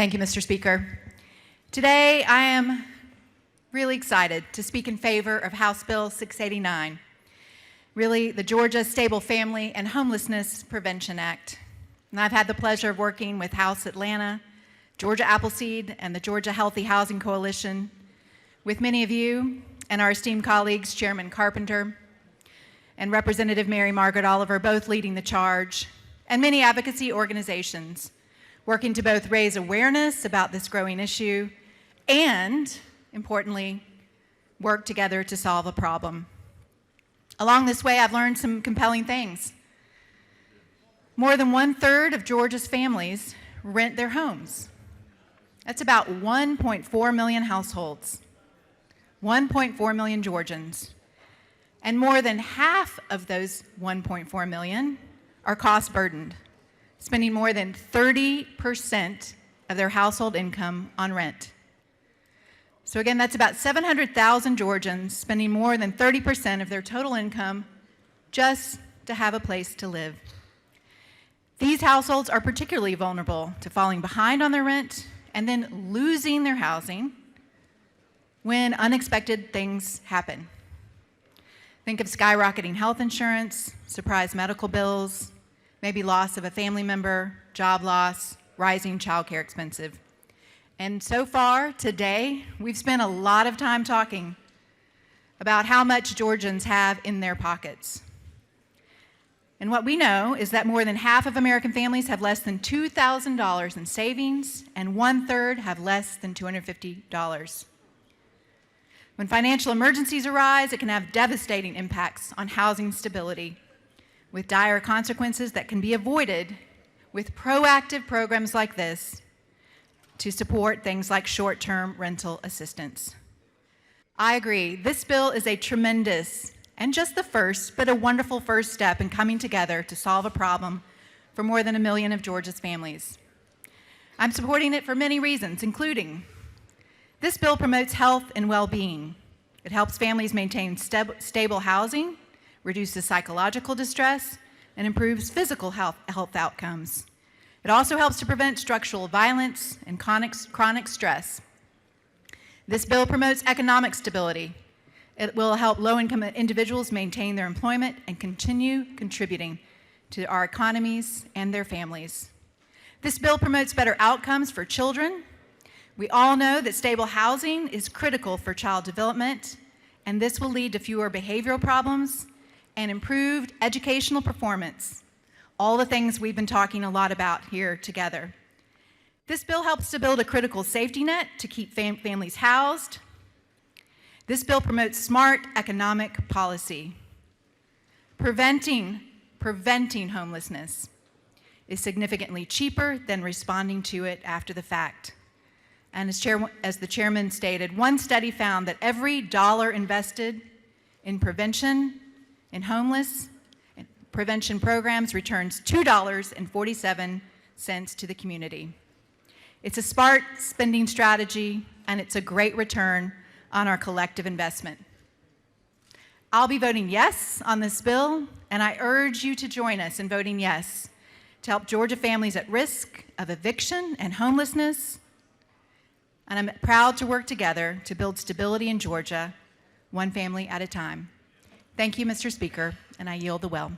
Thank you, Mr. Speaker. Today, I am really excited to speak in favor of House Bill 689, really the Georgia Stable Family and Homelessness Prevention Act. And I've had the pleasure of working with House Atlanta, Georgia Appleseed, and the Georgia Healthy Housing Coalition, with many of you and our esteemed colleagues, Chairman Carpenter and Representative Mary Margaret Oliver, both leading the charge, and many advocacy organizations working to both raise awareness about this growing issue and, importantly, work together to solve a problem. Along this way, I've learned some compelling things. More than 1/3 of Georgia's families rent their homes. That's about 1.4 million households, 1.4 million Georgians. And more than half of those 1.4 million are cost burdened, spending more than 30% of their household income on rent. So again, that's about 700,000 Georgians spending more than 30% of their total income just to have a place to live. These households are particularly vulnerable to falling behind on their rent and then losing their housing when unexpected things happen. Think of skyrocketing health insurance, surprise medical bills, maybe loss of a family member, job loss, rising childcare expenses. And so far today, we've spent a lot of time talking about how much Georgians have in their pockets. And what we know is that more than half of American families have less than $2,000 in savings, and 1/3 have less than $250. When financial emergencies arise, it can have devastating impacts on housing stability, with dire consequences that can be avoided with proactive programs like this to support things like short-term rental assistance. I agree, this bill is a tremendous and just the first, but a wonderful first step in coming together to solve a problem for more than 1 million of Georgia's families. I'm supporting it for many reasons, including this bill promotes health and well-being. It helps families maintain stable housing, reduces psychological distress, and improves physical health outcomes. It also helps to prevent structural violence and chronic stress. This bill promotes economic stability. It will help low-income individuals maintain their employment and continue contributing to our economies and their families. This bill promotes better outcomes for children. We all know that stable housing is critical for child development, and this will lead to fewer behavioral problems and improved educational performance, all the things we've been talking a lot about here together. This bill helps to build a critical safety net to keep families housed. This bill promotes smart economic policy. Preventing homelessness is significantly cheaper than responding to it after the fact. And as the chairman stated, one study found that every dollar invested in prevention in homeless prevention programs returns $2.47 to the community. It's a smart spending strategy, and it's a great return on our collective investment. I'll be voting yes on this bill, and I urge you to join us in voting yes to help Georgia families at risk of eviction and homelessness. And I'm proud to work together to build stability in Georgia, one family at a time. Thank you, Mr. Speaker, and I yield the well.